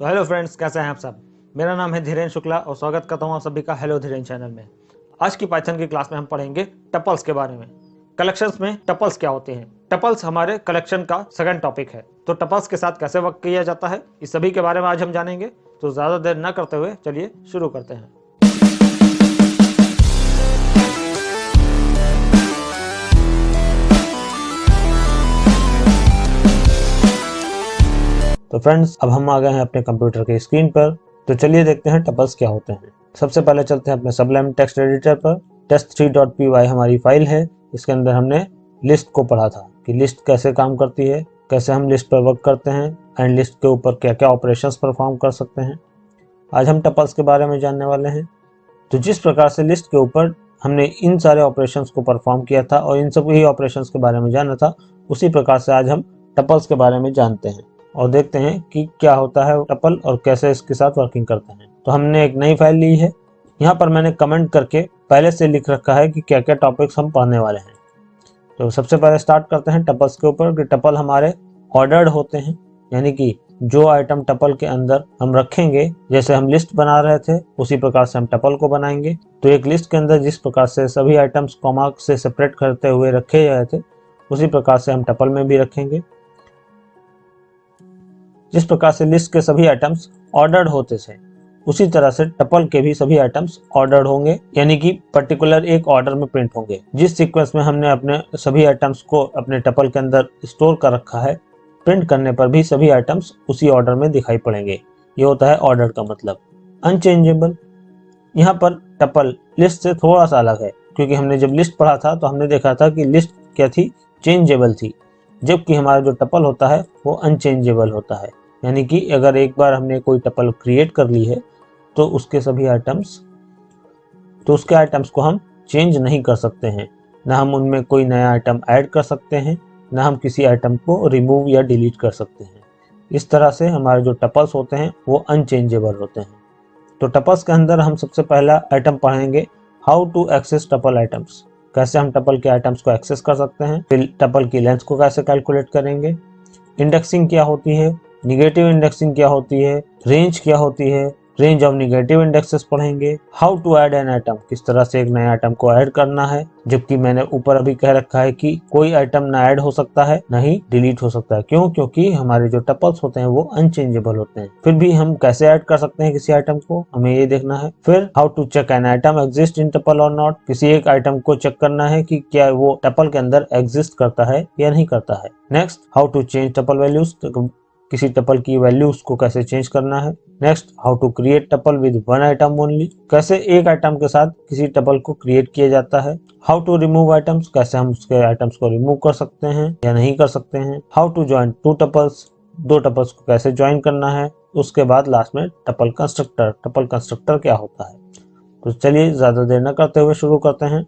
तो hello friends, कैसे हैं आप सब। मेरा नाम है धीरेन्द्र शुक्ला और स्वागत करता हूं आप सभी का हेलो धीरेन्द्र चैनल में। आज की पाइथन की क्लास में हम पढ़ेंगे टपल्स के बारे में। कलेक्शंस में टपल्स क्या होते हैं। टपल्स हमारे कलेक्शन का सेकंड टॉपिक है। तो टपल्स के साथ कैसे वर्क किया जाता है, इस सभी के बारे में आज हम जानेंगे। तो ज़्यादा देर न करते हुए चलिए शुरू करते हैं। तो फ्रेंड्स, अब हम आ गए हैं अपने कंप्यूटर के स्क्रीन पर। तो चलिए देखते हैं टपल्स क्या होते हैं। सबसे पहले चलते हैं अपने सबलाइम टेक्स्ट एडिटर पर। test3.py हमारी फाइल है। इसके अंदर हमने लिस्ट को पढ़ा था कि लिस्ट कैसे काम करती है, कैसे हम लिस्ट पर वर्क करते हैं एंड लिस्ट के ऊपर क्या क्या ऑपरेशंस परफॉर्म कर सकते हैं। आज हम टपल्स के बारे में जानने वाले हैं। तो जिस प्रकार से लिस्ट के ऊपर हमने इन सारे ऑपरेशंस को परफॉर्म किया था और इन सभी ऑपरेशंस के बारे में जाना था, उसी प्रकार से आज हम टपल्स के बारे में जानते हैं और देखते हैं कि क्या होता है टपल और कैसे इसके साथ वर्किंग करते हैं। तो हमने एक नई फाइल ली है। यहाँ पर मैंने कमेंट करके पहले से लिख रखा है कि क्या क्या टॉपिक्स हम पढ़ने वाले हैं। तो सबसे पहले स्टार्ट करते हैं टपल्स के ऊपर कि टपल हमारे ऑर्डर्ड होते हैं, यानी कि जो आइटम टपल के अंदर हम रखेंगे, जैसे हम लिस्ट बना रहे थे उसी प्रकार से हम टपल को बनाएंगे। तो एक लिस्ट के अंदर जिस प्रकार से सभी आइटम्स कॉमा से सेपरेट करते हुए रखे गए थे, उसी प्रकार से हम टपल में भी रखेंगे। जिस प्रकार से लिस्ट के सभी आइटम्स ऑर्डर्ड होते थे, उसी तरह से टपल के भी सभी आइटम्स ऑर्डर्ड होंगे, यानी कि पर्टिकुलर एक ऑर्डर में प्रिंट होंगे। जिस सीक्वेंस में हमने अपने सभी आइटम्स को अपने टपल के अंदर स्टोर कर रखा है, प्रिंट करने पर भी सभी आइटम्स उसी ऑर्डर में दिखाई पड़ेंगे। ये होता है ऑर्डर का मतलब। अनचेंजेबल, यहाँ पर टपल लिस्ट से थोड़ा सा अलग है, क्योंकि हमने जब लिस्ट पढ़ा था तो हमने देखा था कि लिस्ट क्या थी, चेंजेबल थी, जबकि हमारा जो टपल होता है वो अनचेंजेबल होता है। यानी कि अगर एक बार हमने कोई टपल क्रिएट कर ली है तो उसके आइटम्स को हम चेंज नहीं कर सकते हैं। ना हम उनमें कोई नया आइटम ऐड कर सकते हैं, ना हम किसी आइटम को रिमूव या डिलीट कर सकते हैं। इस तरह से हमारे जो टपल्स होते हैं वो अनचेंजेबल होते हैं। तो टपल्स के अंदर हम सबसे पहला आइटम पढ़ेंगे, how to access tuple items. कैसे हम टपल के आइटम्स को एक्सेस कर सकते हैं, फिर टपल की लेंथ को कैसे कैलकुलेट करेंगे, इंडेक्सिंग क्या होती है, निगेटिव इंडेक्सिंग क्या होती है, रेंज क्या होती है, रेंज ऑफ निगेटिव इंडेक्सेस पढ़ेंगे, how to add an item, किस तरह से एक नया आइटम को ऐड करना है, जबकि मैंने ऊपर अभी कह रखा है कि कोई आइटम ना ऐड हो सकता है ना ही डिलीट हो सकता है। क्यों? क्योंकि हमारे जो टपल्स होते हैं वो अनचेंजेबल होते हैं। फिर भी हम कैसे ऐड कर सकते हैं किसी आइटम को, हमें ये देखना है। फिर how to check an item exist in tuple और नॉट, किसी एक आइटम को चेक करना है कि क्या वो टपल के अंदर एग्जिस्ट करता है या नहीं करता है। Next, how to change tuple values, किसी टपल की वैल्यूज को कैसे चेंज करना है। Next, how to create tuple with one item only, कैसे एक आइटम के साथ किसी टपल को क्रिएट किया जाता है। हाउ टू रिमूव आइटम्स, कैसे हम उसके आइटम्स को रिमूव कर सकते हैं या नहीं कर सकते हैं। How to join two tuples, दो टपल्स को कैसे ज्वाइन करना है। उसके बाद लास्ट में टपल कंस्ट्रक्टर क्या होता है। तो चलिए ज्यादा देर न करते हुए शुरू करते हैं।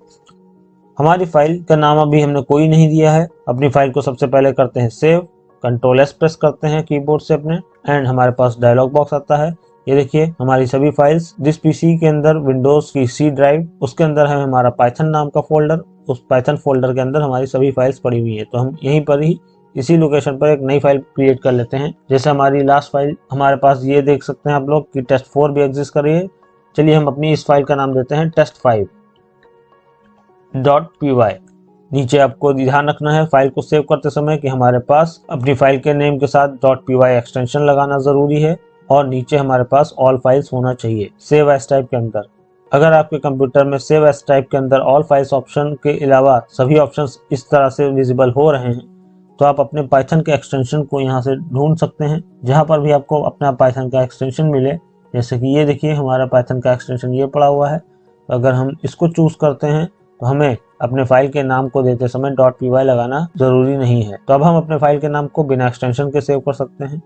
हमारी फाइल का नाम अभी हमने कोई नहीं दिया है। अपनी फाइल को सबसे पहले करते हैं सेव, Ctrl+S प्रेस करते हैं कीबोर्ड से अपने, एंड हमारे पास डायलॉग बॉक्स आता है। ये देखिए हमारी सभी फाइल्स जिस पीसी के अंदर विंडोज की सी ड्राइव, उसके अंदर है हमारा पाइथन नाम का फोल्डर। उस पाइथन फोल्डर के अंदर हमारी सभी फाइल्स पड़ी हुई है। तो हम यहीं पर ही इसी लोकेशन पर एक नई फाइल क्रिएट कर लेते हैं। जैसे हमारी लास्ट फाइल हमारे पास, ये देख सकते हैं आप लोग कि test4 भी एग्जिस्ट कर रही है। चलिए हम अपनी इस फाइल का नाम देते हैं test5.py। नीचे आपको ध्यान रखना है फाइल को सेव करते समय कि हमारे पास अपनी फाइल के नेम के साथ .py एक्सटेंशन लगाना जरूरी है, और नीचे हमारे पास ऑल फाइल्स होना चाहिए सेव एज टाइप के अंदर। अगर आपके कंप्यूटर में सेव एज टाइप के अंदर ऑल फाइल्स ऑप्शन के अलावा सभी ऑप्शंस इस तरह से विजिबल हो रहे हैं, तो आप अपने पाइथन के एक्सटेंशन को यहाँ से ढूंढ सकते हैं। जहाँ पर भी आपको अपना पाइथन का एक्सटेंशन मिले, जैसे कि ये देखिए हमारा पाइथन का एक्सटेंशन ये पड़ा हुआ है। तो अगर हम इसको चूज करते हैं तो हमें अपने फाइल के नाम को देते समय .py लगाना जरूरी नहीं है। तो अब हम अपने फाइल के नाम को बिना एक्सटेंशन के सेव कर सकते हैं।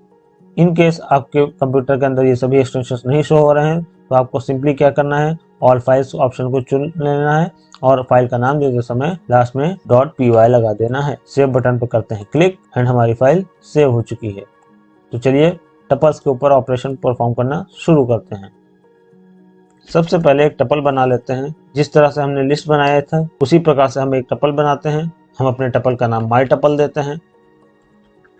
इन केस आपके कंप्यूटर के अंदर ये सभी एक्सटेंशंस नहीं शो हो रहे हैं, तो आपको सिंपली क्या करना है, ऑल फाइल्स ऑप्शन को चुन लेना है और फाइल का नाम देते समय लास्ट में .py लगा देना है। सेव बटन पर करते हैं क्लिक एंड हमारी फाइल सेव हो चुकी है। तो चलिए टपल्स के ऊपर ऑपरेशन परफॉर्म करना शुरू करते हैं। सबसे पहले एक टपल बना लेते हैं। जिस तरह से हमने लिस्ट बनाया था उसी प्रकार से हम एक टपल बनाते हैं। हम अपने टपल का नाम माई टपल देते हैं।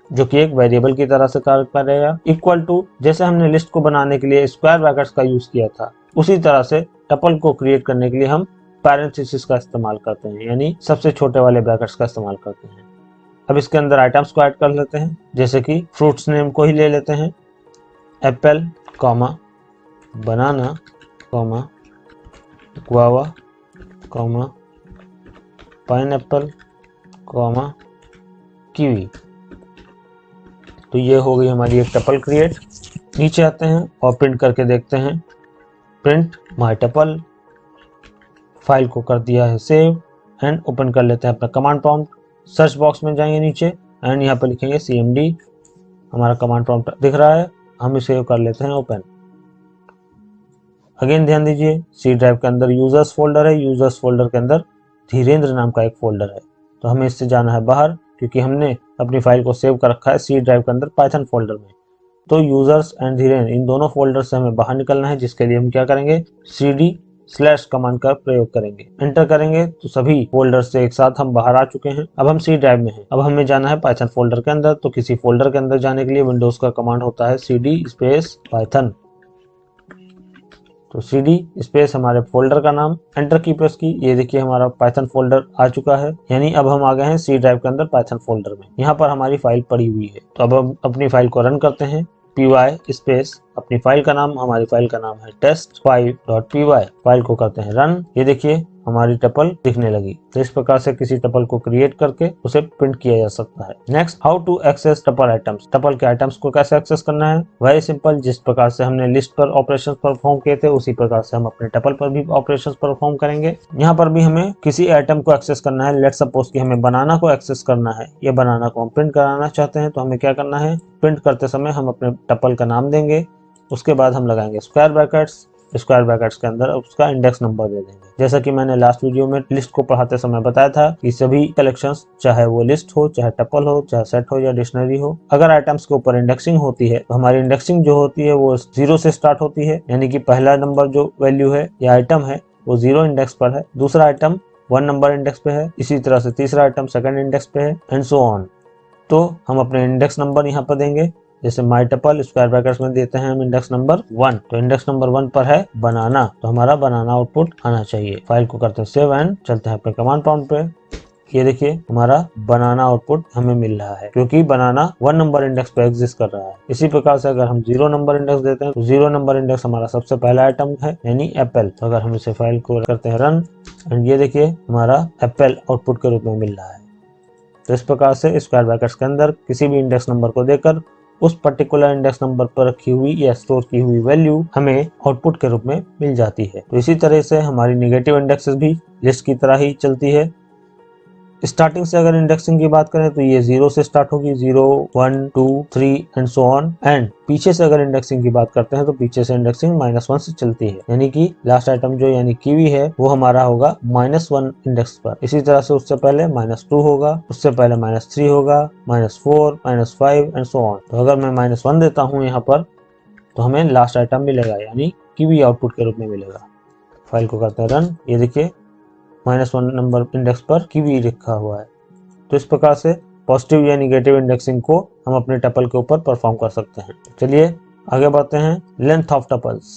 जो कि एक वेरिएबल की तरह से कार्य करेगा। इक्वल टू, जैसे हमने लिस्ट को बनाने के लिए स्क्वायर ब्रैकेट्स का यूज किया था, उसी तरह से टपल को क्रिएट करने के लिए हम पैरेंथेसिस का इस्तेमाल करते हैं, यानी सबसे छोटे वाले ब्रैकेट्स का इस्तेमाल करते हैं। अब इसके अंदर आइटम्स को ऐड कर लेते हैं, जैसे कि फ्रूट्स नेम को ही ले लेते हैं, apple, comma, banana, comma, guava, comma, pineapple, comma, kiwi. तो ये हो गई हमारी एक टपल क्रिएट। नीचे आते हैं और प्रिंट करके देखते हैं, प्रिंट माय टपल, फाइल को कर दिया है सेव एंड ओपन कर लेते हैं अपना कमांड प्रॉम्प्ट। सर्च बॉक्स में जाएंगे नीचे एंड यहाँ पर लिखेंगे cmd, हमारा कमांड प्रॉम्प्ट दिख रहा है, हम इसे कर लेते हैं ओपन। अगेन ध्यान दीजिए, सी ड्राइव के अंदर यूजर्स फोल्डर है, यूजर्स फोल्डर के अंदर धीरेन्द्र नाम का एक फोल्डर है, तो हमें इससे जाना है बाहर, क्योंकि हमने अपनी फाइल को सेव कर रखा है सी ड्राइव के अंदर पाइथन फोल्डर में। तो यूजर्स एंड धीरेन्द्र, इन दोनों फोल्डर से हमें बाहर निकलना है, जिसके लिए हम क्या करेंगे, cd/ कमांड का प्रयोग करेंगे, एंटर करेंगे तो सभी फोल्डर से एक साथ हम बाहर आ चुके हैं। अब हम सी ड्राइव में हैं, अब हमें जाना है पाइथन फोल्डर के अंदर। तो किसी फोल्डर के अंदर जाने के लिए विंडोज का कमांड होता है cd/python। तो cd/ हमारे फोल्डर का नाम, एंटर की प्रेस की, ये देखिए हमारा पाइथन फोल्डर आ चुका है, यानी अब हम आ गए हैं सी ड्राइव के अंदर पाइथन फोल्डर में। यहाँ पर हमारी फाइल पड़ी हुई है। तो अब हम अपनी फाइल को रन करते हैं, py अपनी फाइल का नाम, हमारी फाइल का नाम है test5.py, फाइल को करते हैं रन। ये देखिए हमारी टपल दिखने लगी। तो इस प्रकार से किसी टपल को क्रिएट करके उसे प्रिंट किया जा सकता है। Next, how to access tuple items. Tuple के आइटम्स को कैसे एक्सेस करना है, वेरी सिंपल। जिस प्रकार से हमने लिस्ट पर ऑपरेशंस परफॉर्म किए थे, उसी प्रकार से हम अपने टपल पर भी ऑपरेशंस परफॉर्म करेंगे। यहाँ पर भी हमें किसी आइटम को एक्सेस करना है। लेट सपोज कि हमें बनाना को एक्सेस करना है, ये बनाना को हम प्रिंट कराना चाहते हैं। तो हमें क्या करना है, प्रिंट करते समय हम अपने टपल का नाम देंगे, उसके बाद हम लगाएंगे स्क्वायर ब्रैकेट्स, स्क्वायर ब्रैकेट्स के अंदर उसका इंडेक्स नंबर दे देंगे। जैसा कि मैंने लास्ट वीडियो में लिस्ट को पढ़ाते समय बताया था कि सभी कलेक्शंस, चाहे वो लिस्ट हो, चाहे टपल हो, चाहे सेट हो या डिक्शनरी हो, अगर आइटम्स के ऊपर इंडेक्सिंग होती है तो हमारी इंडेक्सिंग जो होती है वो 0 से स्टार्ट होती है, यानी कि पहला नंबर जो वैल्यू है या आइटम है वो 0 इंडेक्स पर है, दूसरा आइटम 1 नंबर इंडेक्स पे है, इसी तरह से तीसरा आइटम 2nd इंडेक्स पे है, एंड सो ऑन। तो हम अपने इंडेक्स नंबर यहाँ पर देंगे, जैसे माई टपल स्क्वायर ब्रैकेट्स में देते हैं हम इंडेक्स नंबर 1। तो इंडेक्स नंबर 1 पर है बनाना, तो हमारा बनाना आउटपुट आना चाहिए। फाइल को करते हैं सेव एंड चलते हैं अपने कमांड प्रॉम्प्ट पे। ये देखिए हमारा बनाना आउटपुट हमें मिल रहा है, क्योंकि बनाना 1 नंबर इंडेक्स पे एग्जिस्ट कर रहा है। इसी प्रकार से अगर हम 0 नंबर इंडेक्स देते हैं तो 0 नंबर इंडेक्स हमारा सबसे पहला आइटम है, यानी एप्पल। तो अगर हम इसे फाइल को करते हैं रन, एंड ये देखिए हमारा एप्पल आउटपुट के रूप में मिल रहा है। तो इस प्रकार से स्क्वायर ब्रैकेट्स के अंदर किसी भी इंडेक्स नंबर को देकर उस पर्टिकुलर इंडेक्स नंबर पर रखी हुई या स्टोर की हुई वैल्यू हमें आउटपुट के रूप में मिल जाती है। तो इसी तरह से हमारी नेगेटिव इंडेक्सेस भी लिस्ट की तरह ही चलती है। स्टार्टिंग से अगर इंडेक्सिंग की बात करें तो ये 0 से स्टार्ट होगी, 0, 1, 2, 3 एंड सो ऑन। एंड पीछे से अगर इंडेक्सिंग की बात करते हैं तो पीछे से इंडेक्सिंग -1 से चलती है, यानी कि लास्ट आइटम जो यानी कीवी है वो हमारा होगा -1 इंडेक्स पर। इसी तरह से उससे पहले -2 होगा, उससे पहले -3 होगा, -4, -5 एंड सो ऑन। तो अगर मैं -1 देता हूँ यहाँ पर तो हमें लास्ट आइटम मिलेगा, यानी कीवी आउटपुट के रूप में मिलेगा। फाइल को करते हैं रन, ये देखिए -1 नंबर इंडेक्स पर कीवी लिखा हुआ है। तो इस प्रकार से पॉजिटिव या नेगेटिव इंडेक्सिंग को हम अपने टपल के ऊपर परफॉर्म कर सकते हैं। चलिए आगे बढ़ते हैं। Length of tuples.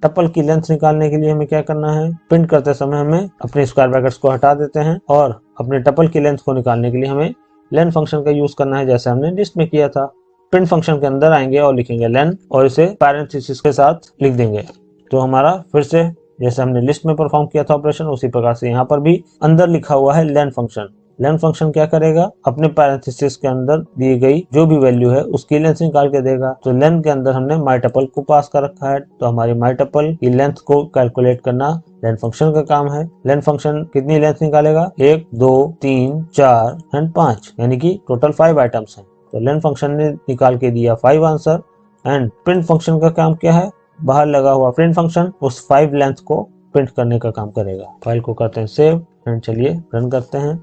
टपल की लेंथ निकालने के लिए हमें क्या करना है, प्रिंट करते समय हमें अपने स्क्वायर ब्रैकेट्स को हटा देते हैं और अपने टपल की लेंथ को निकालने के लिए हमें लेन फंक्शन का यूज करना है, जैसे हमने लिस्ट में किया था। प्रिंट फंक्शन के अंदर आएंगे और लिखेंगे लेन और इसे पैरेंथेसिस के साथ लिख देंगे। तो हमारा फिर से जैसे हमने लिस्ट में परफॉर्म किया था ऑपरेशन, उसी प्रकार से यहाँ पर भी अंदर लिखा हुआ है लेन फंक्शन। लेन फंक्शन क्या करेगा, अपने पैरेंथेसिस के अंदर दी गई जो भी वैल्यू है उसकी लेंथ निकाल के देगा। तो लेन के अंदर हमने माई टपल को पास कर रखा है, तो हमारी माई टपल की लेंथ को कैलकुलेट करना लेन फंक्शन का काम है। लेन फंक्शन कितनी लेंथ निकालेगा, 1, 2, 3, 4 एंड 5, यानी कि टोटल 5 आइटम्स हैं। तो लेन फंक्शन ने निकाल के दिया 5 आंसर। एंड प्रिंट फंक्शन का काम क्या है, बाहर लगा हुआ प्रिंट फंक्शन उस 5 लेंथ को प्रिंट करने का काम करेगा। फाइल को करते हैं सेव एंड चलिए रन करते हैं।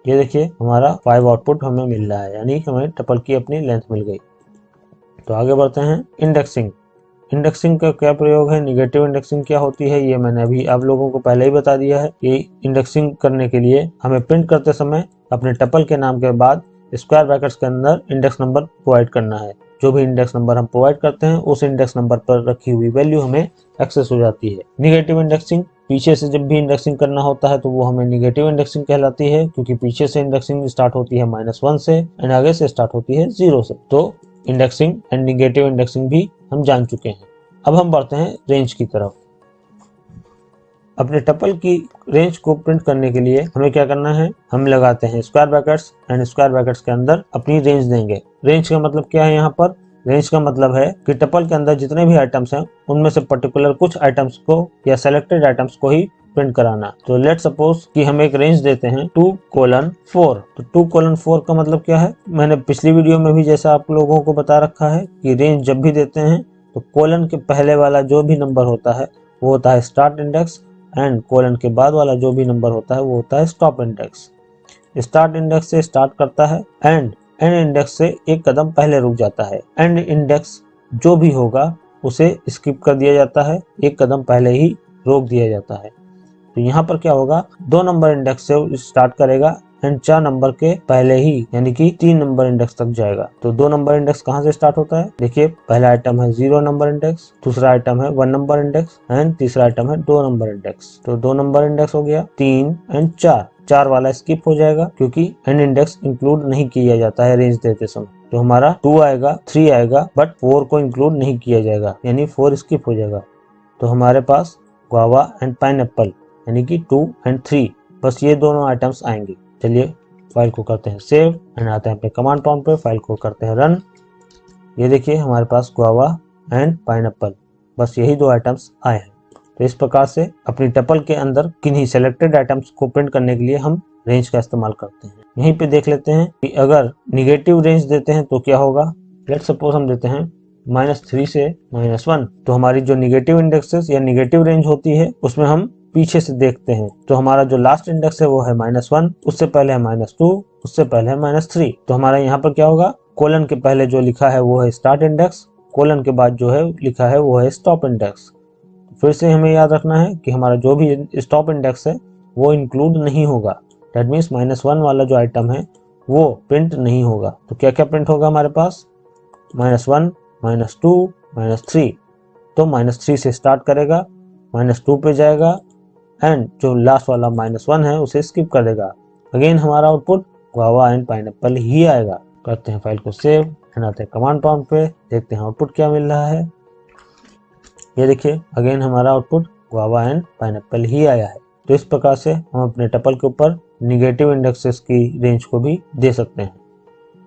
ये देखिए हमारा 5 आउटपुट हमें मिल रहा है, यानी हमें टपल की अपनी लेंथ मिल गई। तो आगे बढ़ते हैं। इंडेक्सिंग। इंडेक्सिंग का क्या प्रयोग है, निगेटिव इंडेक्सिंग क्या होती है, ये मैंने अभी आप लोगों को पहले ही बता दिया है कि इंडेक्सिंग करने के लिए हमें प्रिंट करते समय अपने टपल के नाम के बाद स्क्वायर ब्रैकेट्स के अंदर इंडेक्स नंबर प्रोवाइड करना है। जो भी इंडेक्स नंबर हम प्रोवाइड करते हैं उस इंडेक्स नंबर पर रखी हुई वैल्यू हमें एक्सेस हो जाती है। निगेटिव इंडेक्सिंग, पीछे से जब भी इंडेक्सिंग करना होता है तो वो हमें निगेटिव इंडेक्सिंग कहलाती है, क्योंकि पीछे से इंडेक्सिंग स्टार्ट होती है -1 से एंड आगे से स्टार्ट होती है 0 से। तो इंडेक्सिंग एंड निगेटिव इंडेक्सिंग भी हम जान चुके हैं। अब हम बढ़ते हैं रेंज की तरफ। अपने टपल की रेंज को प्रिंट करने के लिए हमें क्या करना है, हम लगाते हैं square brackets and square brackets के अंदर अपनी रेंज देंगे। रेंज का मतलब क्या है यहाँ पर, रेंज का मतलब है कि टपल के अंदर जितने भी आइटम्स हैं उनमें से पर्टिकुलर कुछ आइटम्स को या सेलेक्टेड आइटम्स को ही प्रिंट कराना। तो लेट सपोज कि हम एक रेंज देते हैं 2:4। तो 2:4 का मतलब क्या है, मैंने पिछली वीडियो में भी जैसा आप लोगों को बता रखा है कि रेंज जब भी देते हैं तो कोलन के पहले वाला जो भी नंबर होता है वो होता है स्टार्ट इंडेक्स एंड कोलन के बाद वाला जो भी नंबर होता है वो होता है स्टॉप इंडेक्स। स्टार्ट इंडेक्स से स्टार्ट करता है एंड एंड इंडेक्स से एक कदम पहले रुक जाता है। एंड इंडेक्स जो भी होगा उसे स्किप कर दिया जाता है, एक कदम पहले ही रोक दिया जाता है। तो यहाँ पर क्या होगा, 2 नंबर इंडेक्स से स्टार्ट करेगा एंड 4 नंबर के पहले ही यानी कि 3 नंबर इंडेक्स तक जाएगा। तो 2 नंबर इंडेक्स कहाँ से स्टार्ट होता है, देखिए पहला आइटम है 0 नंबर इंडेक्स, दूसरा आइटम है 1 नंबर इंडेक्स एंड तीसरा आइटम है 2 नंबर इंडेक्स। तो 2 नंबर इंडेक्स हो गया, 3 एंड 4 वाला स्किप हो जाएगा क्योंकि एंड इंडेक्स इंक्लूड नहीं किया जाता है रेंज देते समय। तो हमारा 2 आएगा, 3 आएगा बट 4 को इंक्लूड नहीं किया जाएगा यानी 4 स्किप हो जाएगा। तो हमारे पास गुआवा एंड पाइनएप्पल यानी कि 2 एंड 3 बस ये दोनों आइटम्स आएंगे। चलिए फाइल को करते हैं सेव एंड आते हैं अपने कमांड प्रॉम्प्ट पे, फाइल को करते हैं रन। ये देखिए हमारे पास गुआवा एंड पाइनएप्पल बस यही 2 आइटम्स आए हैं। तो इस प्रकार से अपनी टपल के अंदर किन्हीं सेलेक्टेड आइटम्स को प्रिंट करने के लिए हम रेंज का इस्तेमाल करते हैं। यहीं पे देख लेते हैं कि अगर निगेटिव रेंज देते हैं तो क्या होगा। लेट सपोज हम देते हैं -3 से -1। तो हमारी जो निगेटिव इंडेक्सेस या निगेटिव रेंज होती है उसमें हम पीछे से देखते हैं तो हमारा जो लास्ट इंडेक्स है वो है -1, उससे पहले है -2, उससे पहले है -3। तो हमारा यहाँ पर क्या होगा, कोलन के पहले जो लिखा है वो है स्टार्ट इंडेक्स, कोलन के बाद जो है लिखा है वो है स्टॉप इंडेक्स। फिर से हमें याद रखना है कि हमारा जो भी स्टॉप इंडेक्स है वो इंक्लूड नहीं होगा। दैट मीन्स -1 वाला जो आइटम है वो प्रिंट नहीं होगा। तो क्या क्या प्रिंट होगा हमारे पास, -1, -2, -3। तो -3 से स्टार्ट करेगा, -2 पे जाएगा एंड जो लास्ट वाला -1 है उसे स्किप कर देगा। अगेन हमारा आउटपुट गुआवा एंड पाइनएप्पल ही आएगा। करते हैं फाइल को सेव एंड आते हैं कमांड प्रॉम्प्ट पे, देखते हैं आउटपुट क्या मिल रहा है। ये देखिए अगेन हमारा आउटपुट गुआवा एंड पाइनएप्पल ही आया है। तो इस प्रकार से हम अपने टपल के ऊपर निगेटिव इंडेक्सेस की रेंज को भी दे सकते हैं।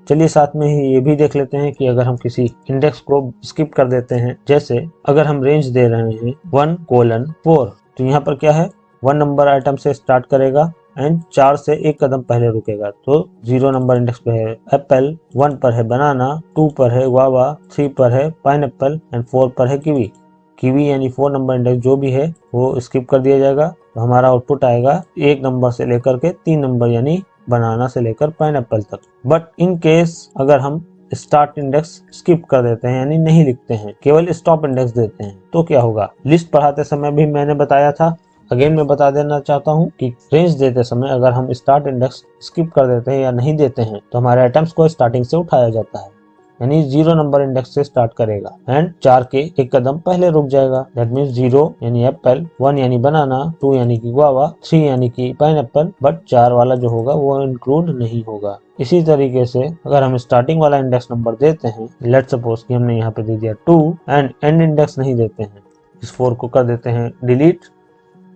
चलिए साथ में ही ये भी देख लेते हैं कि अगर हम किसी इंडेक्स को स्किप कर देते हैं, जैसे अगर हम रेंज दे रहे हैं 1:4 तो यहाँ पर क्या है, 1 नंबर आइटम से स्टार्ट करेगा एंड 4 से एक कदम पहले रुकेगा। तो 0 नंबर इंडेक्स पे है एप्पल, 1 पर है बनाना, 2 पर है गुआवा, 3 पर है पाइनएप्पल एंड 4 पर है कीवी। कीवी यानी 4 नंबर इंडेक्स जो भी है वो स्किप कर दिया जाएगा। तो हमारा आउटपुट आएगा 1 नंबर से लेकर के 3 नंबर यानी बनाना से लेकर पाइनएप्पल तक। बट इन केस अगर हम स्टार्ट इंडेक्स स्किप कर देते हैं यानी नहीं लिखते हैं, केवल स्टॉप इंडेक्स देते हैं, तो क्या होगा। लिस्ट पढ़ाते समय भी मैंने बताया था, अगेन मैं बता देना चाहता हूँ कि रेंज देते समय अगर हम स्टार्ट इंडेक्स स्किप कर देते हैं या नहीं देते हैं तो हमारे आइटम्स को स्टार्टिंग से उठाया जाता है यानी 0 नंबर इंडेक्स से स्टार्ट करेगा एंड 4 के एक कदम पहले रुक जाएगा। दैट मीन्स 0 यानी एप्पल, 1 यानी बनाना, 2 यानी कि गुआवा, 3 यानी कि पाइनएप्पल, बट 4 वाला जो होगा वो इंक्लूड नहीं होगा। इसी तरीके से अगर हम स्टार्टिंग वाला इंडेक्स नंबर देते हैं, लेट सपोज कि हमने यहाँ पे दे दिया 2 एंड एंड इंडेक्स नहीं देते हैं, इस 4 को कर देते हैं डिलीट।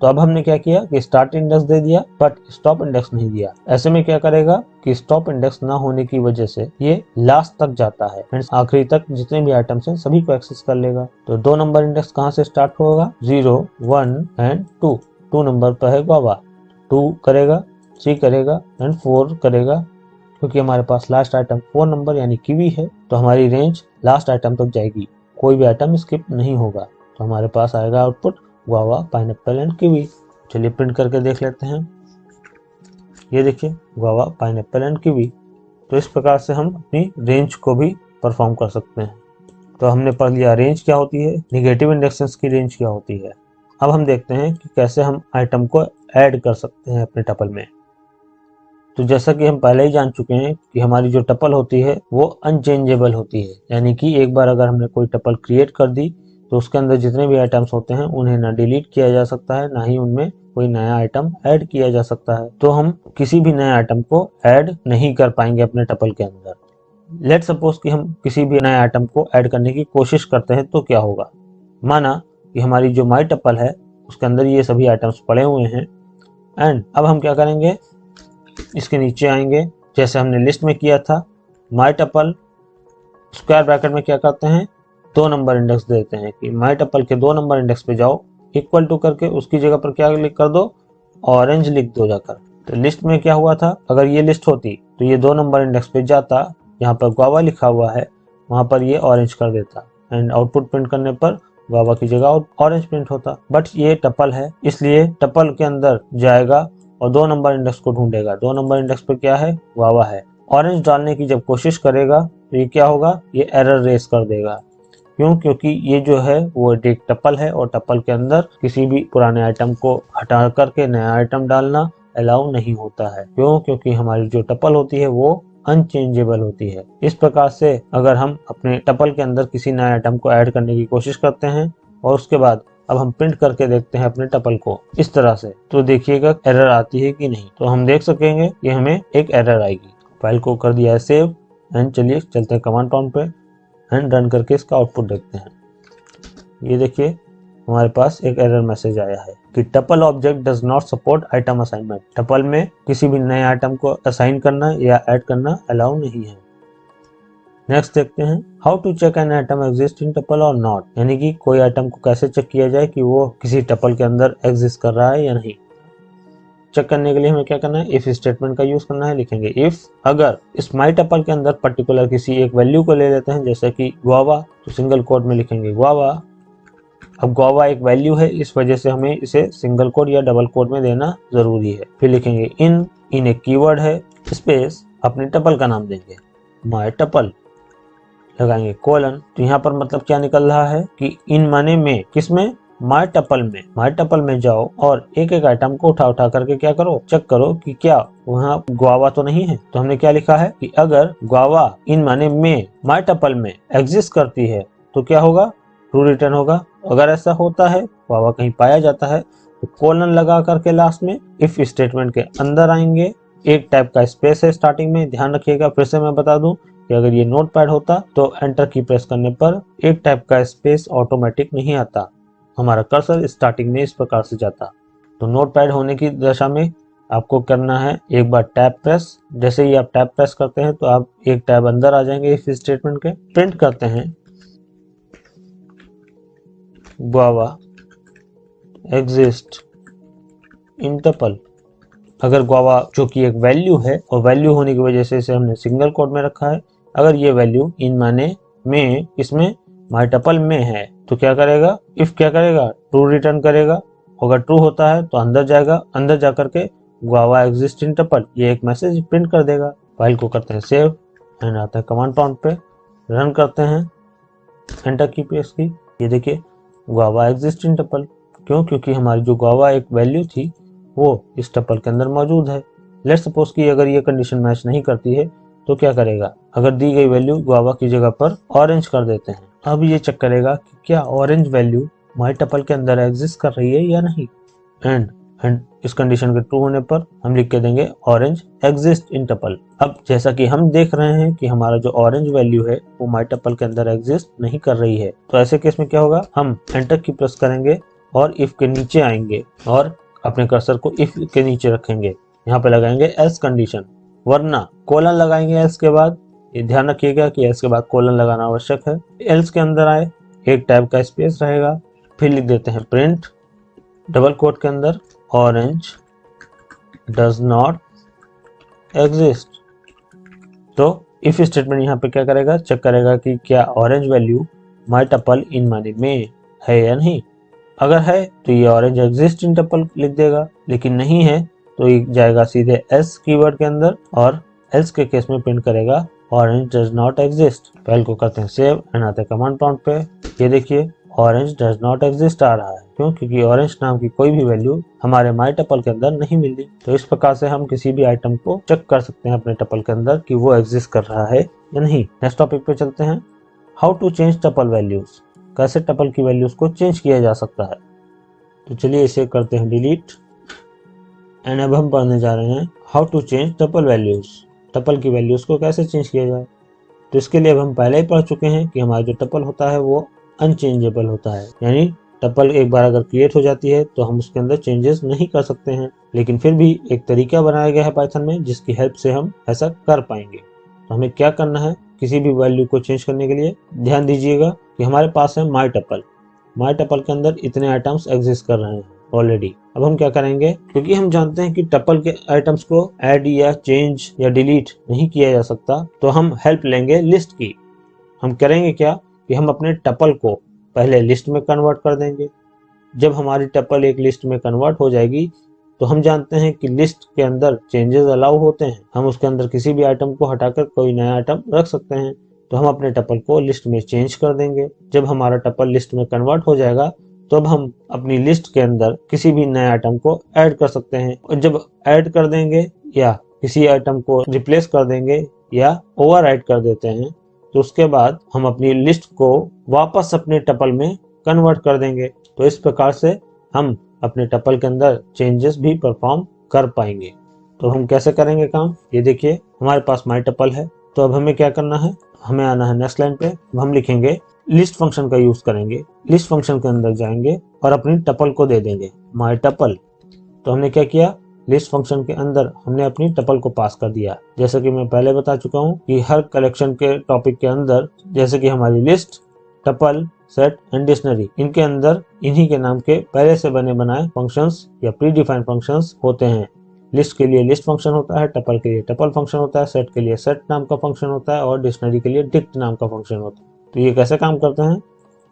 तो अब हमने क्या किया कि स्टार्ट इंडेक्स दे दिया बट स्टॉप इंडेक्स नहीं दिया। ऐसे में क्या करेगा कि स्टॉप इंडेक्स ना होने की वजह से ये लास्ट तक जाता है, आखिरी तक जितने भी आइटम्स हैं सभी को एक्सेस कर लेगा। तो 2 नंबर इंडेक्स कहाँ से स्टार्ट होगा, 0, 1 एंड 2। 2 नंबर पर है गुआवा, 2 करेगा, 3 करेगा एंड 4 करेगा। क्योंकि हमारे पास लास्ट आइटम 4 नंबर यानी कीवी है तो हमारी रेंज लास्ट आइटम तक जाएगी, कोई भी आइटम स्किप नहीं होगा। तो हमारे पास आएगा output guava, pineapple and kiwi. चलिए प्रिंट करके देख लेते हैं। ये देखिए गुआवा, पाइनएप्पल एंड कीवी। तो इस प्रकार से हम अपनी रेंज को भी परफॉर्म कर सकते हैं। तो हमने पढ़ लिया रेंज क्या होती है, निगेटिव इंडेक्सेस की रेंज क्या होती है। अब हम देखते हैं कि कैसे हम आइटम को ऐड कर सकते हैं अपने टपल में। तो जैसा कि हम पहले ही जान चुके हैं कि हमारी जो टपल होती है वो अनचेंजेबल होती है, यानी कि एक बार अगर हमने कोई टपल क्रिएट कर दी तो उसके अंदर जितने भी आइटम्स होते हैं उन्हें ना डिलीट किया जा सकता है, ना ही उनमें कोई नया आइटम ऐड किया जा सकता है। तो हम किसी भी नए आइटम को ऐड नहीं कर पाएंगे अपने टपल के अंदर। लेट सपोज कि हम किसी भी नए आइटम को ऐड करने की कोशिश करते हैं तो क्या होगा। माना कि हमारी जो माई टपल है उसके अंदर ये सभी आइटम्स पड़े हुए हैं, एंड अब हम क्या करेंगे, इसके नीचे आएंगे जैसे हमने लिस्ट में किया था, माई टपल स्क्वायर ब्रैकेट में क्या करते हैं, 2 नंबर इंडेक्स देते हैं कि माई टपल के 2 नंबर इंडेक्स पे जाओ, इक्वल टू करके उसकी जगह पर क्या लिख कर दो, ऑरेंज लिख दो जाकर। तो लिस्ट में क्या हुआ था, अगर ये लिस्ट होती तो ये 2 नंबर इंडेक्स पे जाता, यहाँ पर गुआवा लिखा हुआ है वहां पर ये ऑरेंज कर देता, एंड आउटपुट प्रिंट करने पर गुआवा की जगह ऑरेंज प्रिंट होता। बट ये टपल है इसलिए टपल के अंदर जाएगा और 2 नंबर इंडेक्स को ढूंढेगा। 2 नंबर इंडेक्स पे क्या है, गुआवा है। ऑरेंज डालने की जब कोशिश करेगा तो ये क्या होगा, ये एरर रेस कर देगा। क्यों, क्योंकि ये जो है वो एक टपल है और टपल के अंदर किसी भी पुराने आइटम को हटा करके नया आइटम डालना अलाउ नहीं होता है। क्यों, क्योंकि हमारी जो टपल होती है वो अनचेंजेबल होती है। इस प्रकार से अगर हम अपने टपल के अंदर किसी नए आइटम को ऐड करने की कोशिश करते हैं और उसके बाद अब हम प्रिंट करके देखते हैं अपने टपल को इस तरह से, तो देखिएगा एरर आती है कि नहीं। तो हम देख सकेंगे कि हमें एक एरर आएगी। फाइल को कर दिया है सेव, एंड चलिए चलते हैं कमांड प्रॉम्प्ट पे एंड रन करके इसका आउटपुट देखते हैं। ये देखिए हमारे पास एक एरर मैसेज आया है कि tuple object does not support item assignment. Tuple में किसी भी नए आइटम को असाइन करना या ऐड करना अलाउ नहीं है। नेक्स्ट देखते हैं, how to check an item exist in tuple और नॉट, यानी कि कोई आइटम को कैसे चेक किया जाए कि वो किसी टपल के अंदर एग्जिस्ट कर रहा है या नहीं। चेक करने के लिए हमें क्या करना है, इफ स्टेटमेंट का यूज करना है। लिखेंगे इफ, अगर इस माई टपल के अंदर पर्टिकुलर किसी एक वैल्यू को ले लेते हैं जैसे कि गुआवा, तो सिंगल कोड में लिखेंगे गुआवा। अब गुआवा एक वैल्यू है, इस वजह से हमें इसे सिंगल कोड या डबल कोड में देना जरूरी है। फिर लिखेंगे इन एक कीवर्ड है, स्पेस अपने टपल का नाम देंगे माई टपल, लगाएंगे कोलन। तो यहाँ पर मतलब क्या निकल रहा है कि इन माने में, किसमें, माई टपल में जाओ और एक एक आइटम को उठा करके क्या करो, चेक करो कि क्या वहाँ गुआवा तो नहीं है। तो हमने क्या लिखा है कि अगर गुआवा इन माने में माई टपल में एग्जिस्ट करती है तो क्या होगा, ट्रू रिटर्न होगा। अगर ऐसा होता है, गुआवा कहीं पाया जाता है, तो कोलन लगा करके लास्ट में इफ स्टेटमेंट के अंदर आएंगे। एक टाइप का स्पेस है स्टार्टिंग में, ध्यान रखिएगा। फिर से मैं बता दूं कि अगर ये नोटपैड होता तो एंटर की प्रेस करने पर एक टाइप का स्पेस ऑटोमेटिक नहीं आता, हमारा कर्सर स्टार्टिंग में इस प्रकार से जाता। तो नोटपैड होने की दशा में आपको करना है एक बार टैब प्रेस। जैसे ही आप टैब प्रेस करते हैं तो आप एक टैब अंदर आ जाएंगे इफ स्टेटमेंट के। प्रिंट करते हैं गुआवा एग्जिस्ट इन टपल। अगर गुआवा जो कि एक वैल्यू है और वैल्यू होने की वजह से इसे हमने सिंगल कोड में रखा है, अगर ये वैल्यू इन माने में इसमें माई टपल में है तो क्या करेगा, इफ क्या करेगा, ट्रू रिटर्न करेगा। अगर ट्रू होता है तो अंदर जाएगा, अंदर जाकर के गुआवा एग्जिस्ट इन टपल ये एक मैसेज प्रिंट कर देगा। फाइल को करते हैं सेव एंड आता है कमांड प्रॉम्प्ट पे, रन करते हैं, एंटर की प्रेस की। ये देखिए गुआवा एग्जिस्ट इन टपल। क्यों, क्योंकि हमारी जो गुआवा एक वैल्यू थी वो इस टपल के अंदर मौजूद है। लेट सपोज कि अगर ये कंडीशन मैच नहीं करती है तो क्या करेगा, अगर दी गई वैल्यू गुआवा की जगह पर ऑरेंज कर देते हैं। अब ये चेक करेगा कि क्या ऑरेंज वैल्यू माई टपल के अंदर एग्जिस्ट कर रही है या नहीं। एंड इस कंडीशन के ट्रू होने पर हम लिख के देंगे ऑरेंज एग्जिस्ट इन टपल। अब जैसा कि हम देख रहे हैं कि हमारा जो ऑरेंज वैल्यू है वो माई टपल के अंदर एग्जिस्ट नहीं कर रही है, तो ऐसे केस में क्या होगा, हम एंटर की प्रेस करेंगे और इफ के नीचे आएंगे और अपने कर्सर को इफ के नीचे रखेंगे, यहाँ पे लगाएंगे एल्स कंडीशन, वरना कोलन लगाएंगे एल्स के बाद। ये ध्यान रखिएगा कि एल्स के बाद कोलन लगाना आवश्यक है। एल्स के अंदर आए, एक टाइप का स्पेस रहेगा, फिर लिख देते हैं प्रिंट डबल कोट के अंदर ऑरेंज डज नॉट एग्जिस्ट। तो इफ स्टेटमेंट यहाँ पे क्या करेगा, चेक करेगा कि क्या ऑरेंज वैल्यू माई टपल इन माने में है या नहीं। अगर है तो ये ऑरेंज एग्जिस्ट इन टपल लिख देगा, लेकिन नहीं है तो ये जाएगा सीधे एल्स कीवर्ड के अंदर और एल्स के केस में प्रिंट करेगा orange does not exist. File को करते हैं सेव एंड आते हैं कमांड प्रॉम्प्ट पे। ये देखिए ऑरेंज डज नॉट एग्जिस्ट आ रहा है। क्यों? क्योंकि ऑरेंज नाम की कोई भी वैल्यू हमारे माई टपल के अंदर नहीं मिली। तो इस प्रकार से हम किसी भी आइटम को चेक कर सकते हैं अपने टपल के अंदर कि वो एग्जिस्ट कर रहा है या नहीं। नेक्स्ट टॉपिक पे चलते हैं, how to change tuple values. कैसे टपल की वैल्यूज को चेंज किया जा सकता है। तो चलिए इसे करते हैं डिलीट। एंड अब हम पढ़ने जा रहे हैं how to change tuple values. Tuple की वैल्यूज को कैसे चेंज किया जाए। तो इसके लिए अब हम पहले ही पढ़ चुके हैं कि हमारा जो टपल होता है वो अनचेंजेबल होता है, यानी टपल एक बार अगर क्रिएट हो जाती है तो हम उसके अंदर चेंजेस नहीं कर सकते हैं। लेकिन फिर भी एक तरीका बनाया गया है पाइथन में जिसकी हेल्प से हम ऐसा कर पाएंगे। तो हमें क्या करना है किसी भी वैल्यू को चेंज करने के लिए, ध्यान दीजिएगा कि हमारे पास है माई टपल। माई टपल के अंदर इतने आइटम्स एग्जिस्ट कर रहे हैं ऑलरेडी। अब हम क्या करेंगे, क्योंकि हम जानते हैं कि टपल के आइटम्स को ऐड या चेंज या डिलीट नहीं किया जा सकता, तो हम हेल्प लेंगे लिस्ट की। हम करेंगे क्या कि हम अपने टपल को पहले लिस्ट में कन्वर्ट कर देंगे। जब हमारी टपल एक लिस्ट में कन्वर्ट हो जाएगी तो हम जानते हैं कि लिस्ट के अंदर चेंजेस अलाउ होते हैं। हम उसके अंदर किसी भी आइटम को हटाकर कोई नया आइटम रख सकते हैं। तो हम अपने टपल को लिस्ट में चेंज कर देंगे। जब हमारा टपल लिस्ट में कन्वर्ट हो जाएगा तो अब हम अपनी लिस्ट के अंदर किसी भी नए आइटम को ऐड कर सकते हैं। और जब ऐड कर देंगे या किसी आइटम को रिप्लेस कर देंगे या ओवरराइट कर देते हैं तो उसके बाद हम अपनी लिस्ट को वापस अपने टपल में कन्वर्ट कर देंगे। तो इस प्रकार से हम अपने टपल के अंदर चेंजेस भी परफॉर्म कर पाएंगे। तो हम कैसे करेंगे काम, ये देखिए हमारे पास माई टपल है। तो अब हमें क्या करना है, हमें आना है नेक्स्ट लाइन पे। हम लिखेंगे लिस्ट फंक्शन का यूज करेंगे। लिस्ट फंक्शन के अंदर जाएंगे और अपनी टपल को दे देंगे माई टपल। तो हमने क्या किया, लिस्ट फंक्शन के अंदर हमने अपनी टपल को पास कर दिया। जैसे कि मैं पहले बता चुका हूँ कि हर कलेक्शन के टॉपिक के अंदर, जैसे कि हमारी list, tuple, set and dictionary, इनके अंदर इन्हीं के नाम के पहले से बने बनाए फंक्शंस या प्री डिफाइंड फंक्शंस होते हैं। लिस्ट के लिए लिस्ट फंक्शन होता है, टपल के लिए टपल फंक्शन होता है, सेट के लिए सेट नाम का फंक्शन होता है और डिक्शनरी के लिए डिक्ट नाम का फंक्शन होता है। तो ये कैसे काम करते हैं,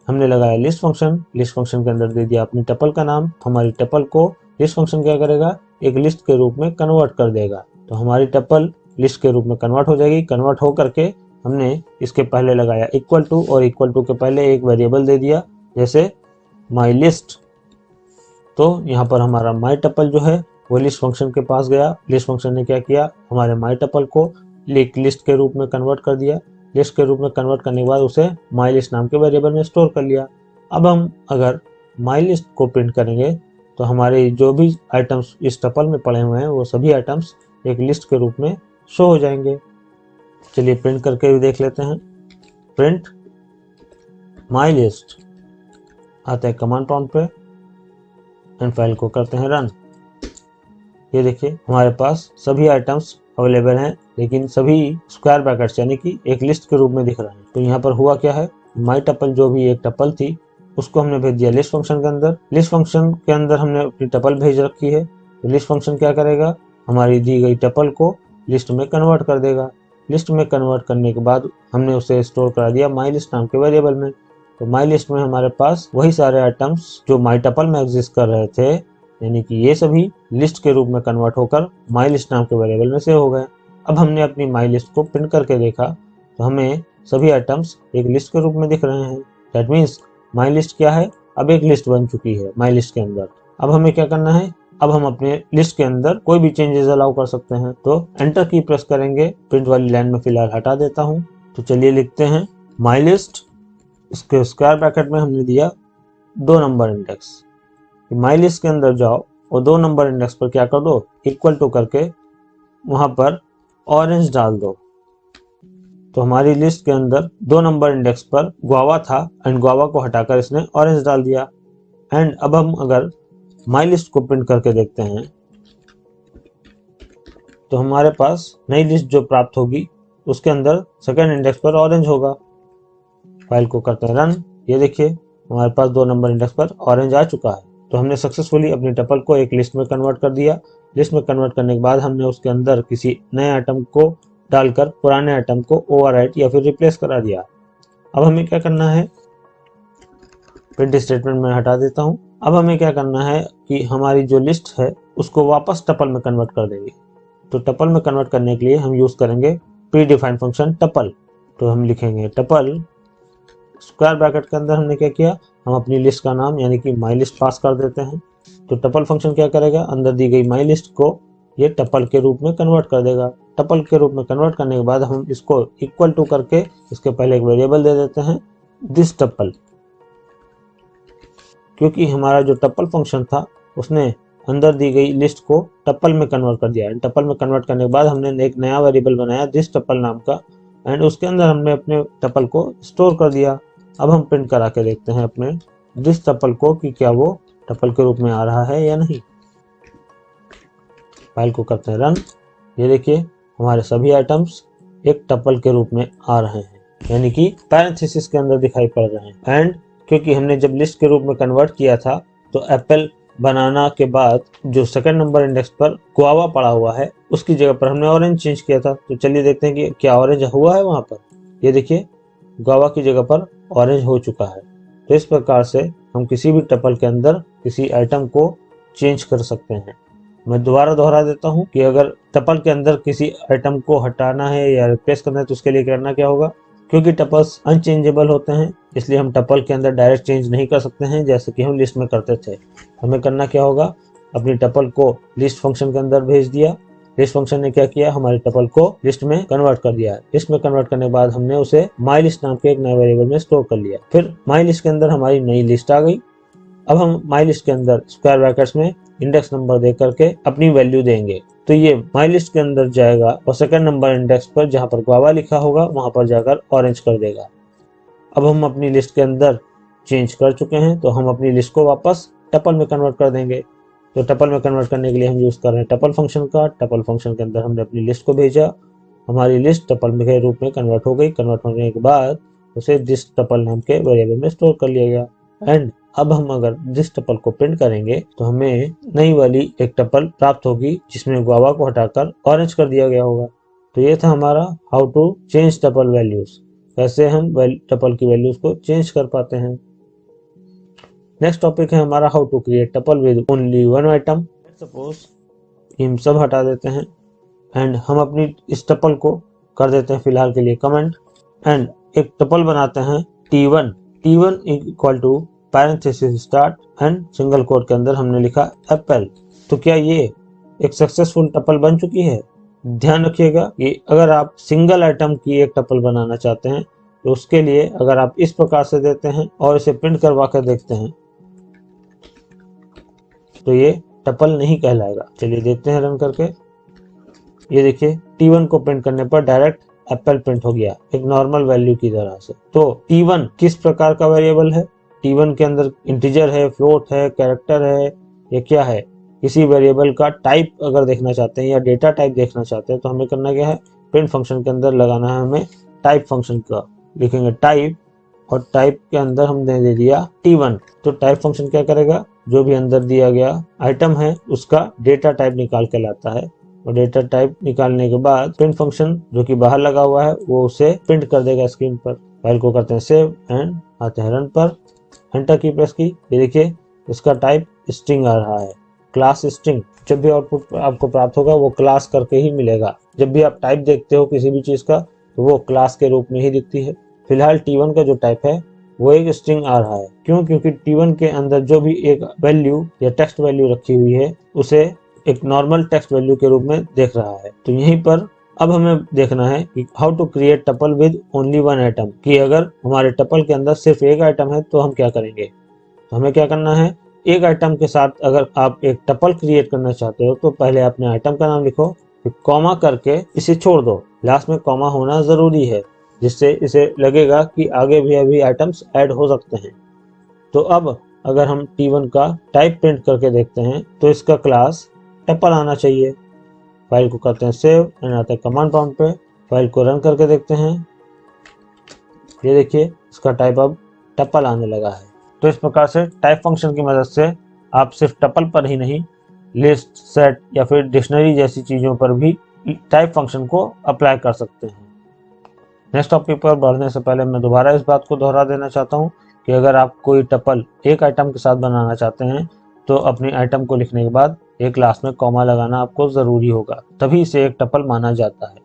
हमने लगाया लिस्ट फंक्शन, लिस्ट फंक्शन के अंदर दे दिया अपनी टपल का नाम। हमारी टपल को लिस्ट फंक्शन क्या करेगा, एक लिस्ट के रूप में कन्वर्ट कर देगा। तो हमारी टपल लिस्ट के रूप में कन्वर्ट हो जाएगी। कन्वर्ट हो करके हमने इसके पहले लगाया इक्वल टू और इक्वल टू के पहले एक वेरिएबल दे दिया जैसे माई लिस्ट। तो यहाँ पर हमारा माई टपल जो है वो लिस्ट फंक्शन के पास गया। लिस्ट फंक्शन ने क्या किया, हमारे माई टपल को एक लिस्ट के रूप में कन्वर्ट कर दिया। लिस्ट के रूप में कन्वर्ट करने के बाद उसे माई लिस्ट नाम के वेरिएबल में स्टोर कर लिया। अब हम अगर माई लिस्ट को प्रिंट करेंगे तो हमारे जो भी आइटम्स इस टपल में पड़े हुए हैं वो सभी आइटम्स एक लिस्ट के रूप में शो हो जाएंगे। चलिए प्रिंट करके भी देख लेते हैं। प्रिंट माई लिस्ट आता है कमांड प्रॉम्प्ट पे एंड फाइल को करते हैं रन। ये देखिए हमारे पास सभी आइटम्स अवेलेबल हैं, लेकिन सभी स्क्वायर ब्रैकेट्स यानी कि एक लिस्ट के रूप में दिख रहे हैं। तो यहाँ पर हुआ क्या है, माई टपल जो भी एक टपल थी उसको हमने भेज दिया लिस्ट फंक्शन के अंदर। लिस्ट फंक्शन के अंदर हमने अपनी टपल भेज रखी है। तो लिस्ट फंक्शन क्या करेगा, हमारी दी गई टपल को लिस्ट में कन्वर्ट कर देगा। लिस्ट में कन्वर्ट करने के बाद हमने उसे स्टोर करा दिया माई लिस्ट नाम के वेरिएबल में। तो माई लिस्ट में हमारे पास वही सारे आइटम्स जो माई टपल में एग्जिस्ट कर रहे थे, यानी कि ये सभी लिस्ट के रूप में कन्वर्ट होकर माई लिस्ट नाम के वेरिएबल में सेव हो गए। अब हमने अपनी माई लिस्ट को प्रिंट करके देखा तो हमें सभी आइटम्स एक लिस्ट के रूप में दिख रहे हैं। दैट मीन्स माई लिस्ट क्या है, अब एक लिस्ट बन चुकी है माई लिस्ट के अंदर। अब हमें क्या करना है, अब हम अपने लिस्ट के अंदर कोई भी चेंजेस अलाउ कर सकते हैं। तो एंटर की प्रेस करेंगे। प्रिंट वाली लाइन में फिलहाल हटा देता हूं। तो चलिए लिखते हैं माई लिस्ट, उसके स्क्वायर ब्रैकेट में हमने दिया 2 नंबर इंडेक्स। माई लिस्ट के अंदर जाओ और 2 नंबर इंडेक्स पर क्या कर दो, इक्वल टू करके वहां पर ऑरेंज डाल दो। तो हमारी लिस्ट के अंदर 2 नंबर इंडेक्स पर गुआवा था एंड गुआवा को हटाकर इसने ऑरेंज डाल दिया। एंड अब हम अगर माई लिस्ट को प्रिंट करके देखते हैं तो हमारे पास नई लिस्ट जो प्राप्त होगी उसके अंदर सेकंड इंडेक्स पर ऑरेंज होगा। फाइल को करते हैं रन। ये देखिए हमारे पास 2 नंबर इंडेक्स पर ऑरेंज आ चुका है। तो हमने सक्सेसफुली अपनी टपल को एक लिस्ट में कन्वर्ट कर दिया। लिस्ट में कन्वर्ट करने के बाद हमने उसके अंदर किसी नए आइटम को डालकर पुराने आइटम को ओवरराइट या फिर रिप्लेस करा दिया। अब हमें क्या करना है, प्रिंट स्टेटमेंट में हटा देता हूं। अब हमें क्या करना है कि हमारी जो लिस्ट है उसको वापस टपल में कन्वर्ट कर देंगे। तो टपल में कन्वर्ट करने के लिए हम यूज करेंगे प्री डिफाइंड फंक्शन टपल। तो हम लिखेंगे टपल स्क्वायर ब्रैकेट के अंदर हमने क्या किया, हम अपनी लिस्ट का नाम यानी कि माई लिस्ट पास कर देते हैं। तो टपल फंक्शन क्या करेगा, अंदर दी गई माई लिस्ट को ये टपल के रूप में कन्वर्ट कर देगा। टपल के रूप में कन्वर्ट करने के बाद हम इसको इक्वल टू करके इसके पहले एक वेरिएबल दे देते हैं दिस टपल, क्योंकि हमारा जो टपल फंक्शन था उसने अंदर दी गई लिस्ट को टपल में कन्वर्ट कर दिया। टपल में कन्वर्ट करने के बाद हमने एक नया वेरिएबल बनाया दिस टपल नाम का, एंड उसके अंदर हमने अपने टपल को स्टोर कर दिया। अब हम प्रिंट करा के देखते हैं अपने दिस टपल को कि क्या वो टपल के रूप में आ रहा है या नहीं। फाइल को करते हैं रन। ये देखिए हमारे सभी आइटम्स एक टपल के रूप में आ रहे हैं, यानी कि पैरेंथेसिस के अंदर दिखाई पड़ रहे हैं। एंड क्योंकि हमने जब लिस्ट के रूप में कन्वर्ट किया था तो एप्पल बनाना के बाद जो सेकंड नंबर इंडेक्स पर गुआवा पड़ा हुआ है उसकी जगह पर हमने ऑरेंज चेंज किया था। तो चलिए देखते हैं कि क्या ऑरेंज हुआ है वहां पर। ये देखिए गुआवा की जगह पर ऑरेंज हो चुका है। तो इस प्रकार से हम किसी भी टपल के अंदर किसी आइटम को चेंज कर सकते हैं। मैं दोबारा दोहरा देता हूं कि अगर टपल के अंदर किसी आइटम को हटाना है या रिप्लेस करना है तो उसके लिए करना क्या होगा, क्योंकि टपल्स अनचेंजेबल होते हैं इसलिए हम टपल के अंदर डायरेक्ट चेंज नहीं कर सकते हैं जैसे कि हम लिस्ट में करते थे। हमें करना क्या होगा, अपनी टपल को लिस्ट फंक्शन के अंदर भेज दिया। लिस्ट फंक्शन ने क्या किया, हमारे टपल को लिस्ट में कन्वर्ट कर दिया। लिस्ट में कन्वर्ट करने के बाद हमने उसे माई लिस्ट नाम के एक नए वेरिएबल में स्टोर कर लिया। फिर माई लिस्ट के अंदर हमारी नई लिस्ट आ गई। अब हम माई लिस्ट के अंदर स्क्वायर ब्रैकेट्स में इंडेक्स नंबर दे करके अपनी वैल्यू देंगे। तो ये माई लिस्ट के अंदर जाएगा और सेकंड नंबर इंडेक्स पर जहां पर गुआवा लिखा होगा वहां पर जाकर ऑरेंज कर देगा। अब हम अपनी लिस्ट के अंदर चेंज कर चुके हैं तो हम अपनी लिस्ट को वापस टपल में कन्वर्ट कर देंगे। तो टपल में कन्वर्ट करने के लिए हम यूज कर रहे हैं टपल फंक्शन का। टपल फंक्शन के अंदर हमने अपनी लिस्ट को भेजा, हमारी लिस्ट टपल के रूप में कन्वर्ट हो गई। कन्वर्ट होने के बाद उसे दिस टपल नाम के वेरिएबल में स्टोर कर लिया गया। एंड अब हम अगर दिस टपल को प्रिंट करेंगे तो हमें नई वाली एक टपल प्राप्त होगी जिसमें गुआवा को हटाकर ऑरेंज कर दिया गया होगा। तो ये था हमारा how to change tuple values, कैसे हम टपल की वैल्यूज को चेंज कर पाते हैं। नेक्स्ट टॉपिक है हमारा how to create tuple with only one item. Suppose हम सब हटा देते हैं एंड हम अपनी इस टपल को कर देते हैं फिलहाल के लिए कमेंट, एंड एक टपल बनाते हैं T1 equal to parenthesis start and single quote के अंदर हमने लिखा एप्पल। तो क्या ये एक सक्सेसफुल टपल बन चुकी है। ध्यान रखिएगा कि अगर आप सिंगल आइटम की एक टपल बनाना चाहते हैं तो उसके लिए अगर आप इस प्रकार से देते हैं और इसे प्रिंट करवा कर देखते हैं तो ये टपल नहीं कहलाएगा। चलिए देखते हैं रन करके। ये देखिए T1 को प्रिंट करने पर डायरेक्ट एप्पल प्रिंट हो गया एक नॉर्मल वैल्यू की तरह से। तो T1 किस प्रकार का वेरिएबल है, T1 के अंदर इंटीजर है, फ्लोट है, कैरेक्टर है, या क्या है। किसी वेरिएबल का टाइप अगर देखना चाहते हैं या डेटा टाइप देखना चाहते हैं तो हमें करना क्या है, प्रिंट फंक्शन के अंदर लगाना है हमें टाइप फंक्शन का। लिखेंगे टाइप और टाइप के अंदर हमने दे दिया T1। तो टाइप फंक्शन क्या करेगा, जो भी अंदर दिया गया आइटम है उसका डेटा टाइप निकाल के लाता है, और डेटा टाइप निकालने के बाद प्रिंट फंक्शन जो कि बाहर लगा हुआ है वो उसे प्रिंट कर देगा स्क्रीन पर। फाइल को करते हैं सेव एंड आते हैं रन पर, एंटर की प्रेस की। ये देखिए इसका टाइप स्ट्रिंग आ रहा है, क्लास स्ट्रिंग। जब भी आउटपुट आपको प्राप्त होगा वो क्लास करके ही मिलेगा। जब भी आप टाइप देखते हो किसी भी चीज का तो वो क्लास के रूप में ही दिखती है। फिलहाल T1 का जो टाइप है वो एक स्ट्रिंग आ रहा है। क्यों, क्योंकि T1 के अंदर जो भी एक वैल्यू या टेक्स्ट वैल्यू रखी हुई है उसे एक नॉर्मल टेक्स्ट वैल्यू के रूप में देख रहा है। तो यहीं पर अब हमें देखना है कि how to create tuple with only one item, कि अगर हमारे टपल के अंदर सिर्फ एक आइटम है तो हम क्या करेंगे। तो हमें क्या करना है, एक आइटम के साथ अगर आप एक टपल क्रिएट करना चाहते हो तो पहले अपने आइटम का नाम लिखो, फिर कॉमा करके इसे छोड़ दो। लास्ट में कॉमा होना जरूरी है जिससे इसे लगेगा कि आगे भी अभी आइटम्स ऐड हो सकते हैं। तो अब अगर हम T1 का टाइप प्रिंट करके देखते हैं तो इसका क्लास टपल आना चाहिए। फाइल को करते हैं सेव एंड आते हैं कमांड प्रॉम्प्ट पे। फाइल को रन करके देखते हैं। ये देखिए इसका टाइप अब टपल आने लगा है। तो इस प्रकार से टाइप फंक्शन की मदद से आप सिर्फ टपल पर ही नहीं, लिस्ट, सेट या फिर डिक्शनरी जैसी चीजों पर भी टाइप फंक्शन को अप्लाई कर सकते हैं। नेक्स्ट टॉपिक पर बढ़ने से पहले मैं दोबारा इस बात को दोहरा देना चाहता हूँ कि अगर आप कोई टपल एक आइटम के साथ बनाना चाहते हैं तो अपनी आइटम को लिखने के बाद एक लास्ट में कॉमा लगाना आपको जरूरी होगा, तभी इसे एक टपल माना जाता है।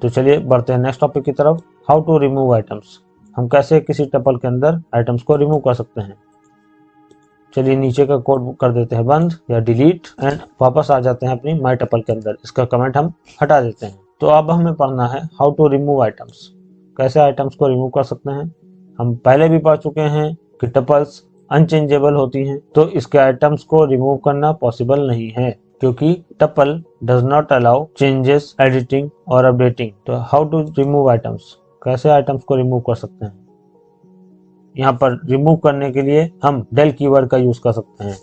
तो चलिए बढ़ते हैं नेक्स्ट टॉपिक की तरफ, हाउ टू रिमूव आइटम्स। हम कैसे किसी टपल के अंदर आइटम्स को रिमूव कर सकते हैं। चलिए नीचे का कोड कर देते हैं बंद या डिलीट एंड वापस आ जाते हैं अपनी माई टपल के अंदर। इसका कमेंट हम हटा देते हैं। तो अब हमें पढ़ना है हाउ टू रिमूव आइटम्स, कैसे आइटम्स को रिमूव कर सकते हैं। हम पहले भी पढ़ चुके हैं कि टपल्स अनचेंजेबल होती हैं, तो इसके आइटम्स को रिमूव करना पॉसिबल नहीं है क्योंकि tuple does not allow changes, editing और अपडेटिंग। तो हाउ टू रिमूव आइटम्स, कैसे आइटम्स को रिमूव कर सकते हैं। यहाँ पर रिमूव करने के लिए हम del कीवर्ड का यूज कर सकते हैं।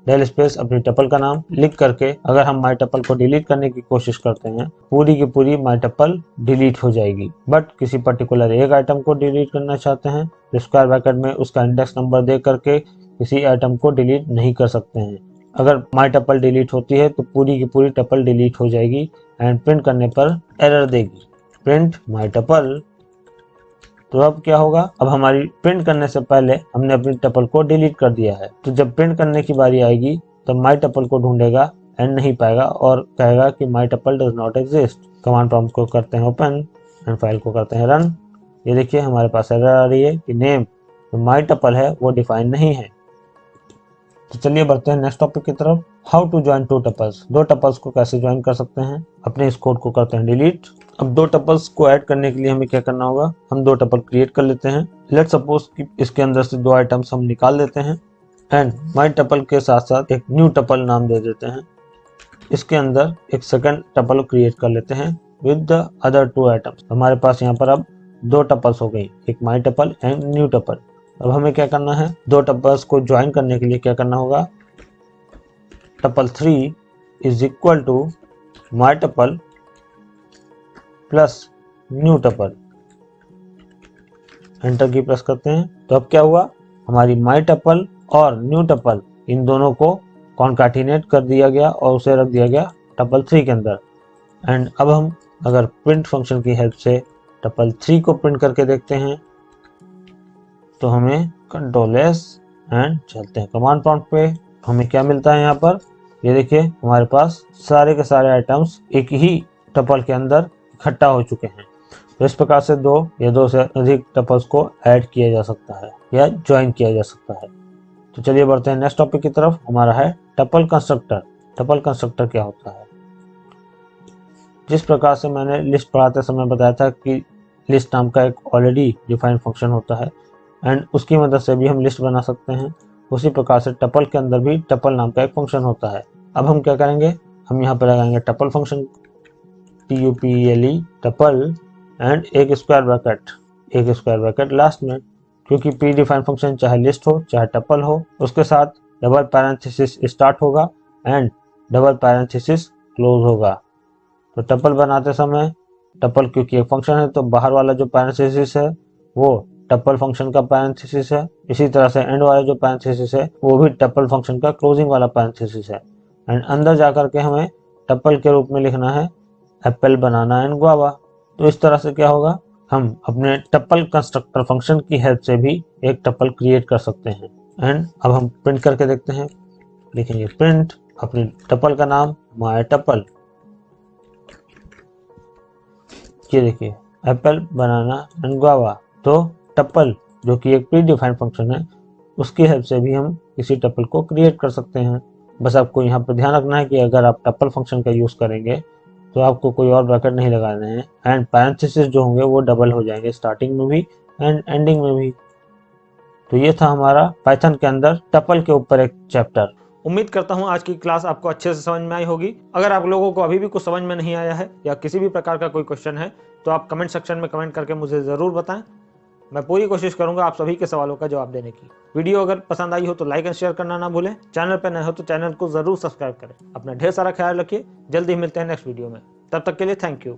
del स्पेस अपनी टपल का नाम लिख करके अगर हम माई टपल को डिलीट करने की कोशिश करते हैं, पूरी की पूरी माई टपल डिलीट हो जाएगी। बट किसी पर्टिकुलर एक आइटम को डिलीट करना चाहते हैं तो स्क्वायर ब्रैकेट में उसका इंडेक्स नंबर दे करके किसी आइटम को डिलीट नहीं कर सकते हैं। अगर माई टपल डिलीट होती है तो पूरी की पूरी टपल डिलीट हो जाएगी एंड प्रिंट करने पर एरर देगी, प्रिंट माई टपल। तो अब क्या होगा, अब हमारी प्रिंट करने से पहले हमने अपनी टपल को डिलीट कर दिया है, तो जब प्रिंट करने की बारी आएगी तो माई टपल को ढूंढेगा एंड नहीं पाएगा और कहेगा कि my tuple does not exist. Command prompt को करते हैं ओपन एंड फाइल को करते हैं रन। ये देखिए हमारे पास एरर आ रही है कि नेम जो माई टपल है वो डिफाइन नहीं है। तो चलिए बढ़ते हैं नेक्स्ट टॉपिक की तरफ, how to join two tuples, दो टपल्स को कैसे ज्वाइन कर सकते हैं। अपने इस कोड को करते हैं डिलीट। अब दो टपल्स को ऐड करने के लिए हमें क्या करना होगा, हम दो टपल क्रिएट कर लेते हैं। लेट सपोज कि इसके अंदर से दो आइटम्स हम निकाल देते हैं एंड माई टपल के साथ साथ एक न्यू टपल नाम दे देते हैं। इसके अंदर एक सेकंड टपल क्रिएट कर लेते हैं with the other two items. हमारे पास यहाँ पर अब दो टपल्स हो गई, एक माई टपल एंड न्यू टपल। अब हमें क्या करना है, दो टपल्स को ज्वाइन करने के लिए क्या करना होगा, tuple 3 is equal to my tuple plus new tuple. Enter की प्रेस करते हैं। तो अब क्या हुआ, हमारी माई टपल और न्यू टपल इन दोनों को कॉन्कैटिनेट कर दिया गया और उसे रख दिया गया टपल 3 के अंदर। एंड अब हम अगर प्रिंट फंक्शन की हेल्प से टपल 3 को प्रिंट करके देखते हैं तो हमें कंट्रोल एस एंड चलते हैं कमांड प्रॉम्प्ट पे। हमें क्या मिलता है यहाँ पर, ये देखिए हमारे पास सारे के सारे आइटम्स एक ही टपल के अंदर इकट्ठा हो चुके हैं। तो इस प्रकार से दो या दो से अधिक टपल्स को ऐड किया जा सकता है या ज्वाइन किया जा सकता है। तो चलिए बढ़ते हैं नेक्स्ट टॉपिक की तरफ, हमारा है टपल कंस्ट्रक्टर। टपल कंस्ट्रक्टर क्या होता है, जिस प्रकार से मैंने लिस्ट पढ़ाते समय बताया था कि लिस्ट नाम का एक ऑलरेडी डिफाइंड फंक्शन होता है एंड उसकी मदद से भी हम लिस्ट बना सकते हैं, उसी प्रकार से टपल के अंदर भी टपल नाम का एक फंक्शन होता है। अब हम क्या करेंगे, हम यहाँ पर लगाएंगे tuple function TUPLE tuple and एक स्क्वायर ब्रैकेट लास्ट में, क्योंकि प्री डिफाइंड फंक्शन चाहे लिस्ट हो चाहे टपल हो उसके साथ डबल पैरेंथेसिस स्टार्ट होगा एंड डबल पैरेंथेसिस क्लोज होगा। तो टपल बनाते समय टपल क्योंकि एक फंक्शन है तो बाहर वाला जो पैरेंथेसिस है वो टपल फंक्शन का पैरेंथेसिस है, इसी तरह से एंड वाला जो पैरेंथेसिस है वो भी टपल फंक्शन का क्लोजिंग वाला पैरेंथेसिस है। एंड अंदर जाकर के हमें टपल के रूप में लिखना है एप्पल बनाना एंड गुआवा। तो इस तरह से क्या होगा, हम अपने टपल कंस्ट्रक्टर फंक्शन की हेल्प से भी एक टपल क्रिएट कर सकते हैं। एंड अब हम प्रिंट करके देखते हैं, लिखेंगे प्रिंट अपनी टपल का नाम माय टपल, ये देखिए एप्पल बनाना एंड गुआवा। तो टपल जो कि एक प्री डिफाइंड फंक्शन है उसकी हेल्प से भी हम किसी टपल को क्रिएट कर सकते हैं। बस आपको यहाँ पर ध्यान रखना है कि अगर आप टपल फंक्शन का यूज करेंगे तो आपको कोई और ब्रैकेट नहीं लगाने हैं एंड पैरेंथेसिस जो होंगे वो डबल हो जाएंगे स्टार्टिंग में भी एंड एंडिंग में भी। तो ये था हमारा पाइथन के अंदर टपल के ऊपर एक चैप्टर। उम्मीद करता हूँ आज की क्लास आपको अच्छे से समझ में आई होगी। अगर आप लोगों को अभी भी कुछ समझ में नहीं आया है या किसी भी प्रकार का कोई क्वेश्चन है तो आप कमेंट सेक्शन में कमेंट करके मुझे ज़रूर बताएं। मैं पूरी कोशिश करूंगा आप सभी के सवालों का जवाब देने की। वीडियो अगर पसंद आई हो तो लाइक एंड शेयर करना ना भूलें। चैनल पर नए हो तो चैनल को ज़रूर सब्सक्राइब करें। अपना ढेर सारा ख्याल रखिए। जल्दी मिलते हैं नेक्स्ट वीडियो में, तब तक के लिए थैंक यू।